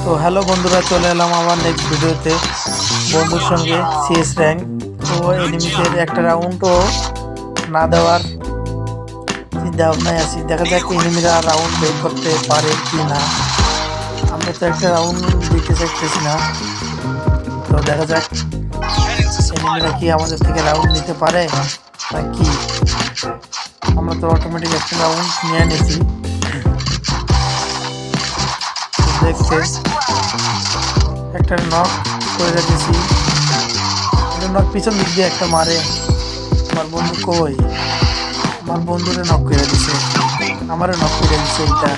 তো হ্যালো বন্ধুরা, চলে এলাম আমার নেক্সট ভিডিওতে বন্ধুর সঙ্গে সিএস র্যাঙ্ক। তো এনিমিদের একটা রাউন্ডও না দেওয়ার চিন্তা ভাবনায় আছি। দেখা যাক এনিমিরা রাউন্ড বের করতে পারে কি না। আমরা তো একটা রাউন্ড দিতে চাইতেছি না, তো দেখা যাক এনিমিরা কি আমাদের থেকে রাউন্ড নিতে পারে না কি। আমরা তো অটোমেটিক একটা রাউন্ড নিয়ে নিয়েছি। দেখতে একটা নক করে রেখেছি, এটা নক পিছন দিক দিয়ে একটা মারে। আমার বন্ধু কই? আমার বন্ধুরে নক করে দিছে, আমারও নক করে দিছে এটা।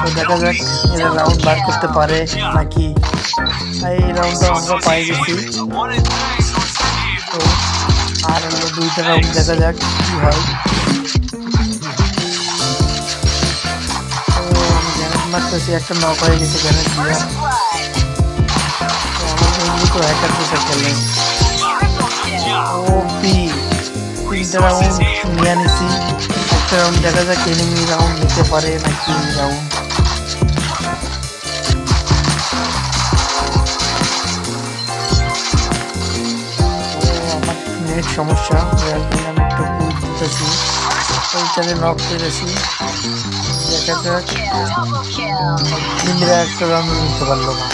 তো দেখা যাক এরা রাউন্ড বার করতে পারে নাকি। এই রাউন্ডটা আমরা পাই গেছি। তো আর হলো দুইটা রাউন্ড, দেখা যাক কি হয়। মারতেছি, একটা নক হয়ে গেছে গ্যানেট দিয়ে। আমার বন্ধু তো হ্যাকার পেশা খেলে। ওপি তিনটা রাউন্ড নিয়ে নিছি। একটা রাউন্ড দেখা যাক এনিমি রাউন্ড নিতে পারে নাকি রাউন্ড। আমার নেট সমস্যা, আমি একটু পুল দিতেছি, ওইটারে নক করেছি। দেখা যাক এনিমিরা একটা রাউন্ড নিতে পারলো না।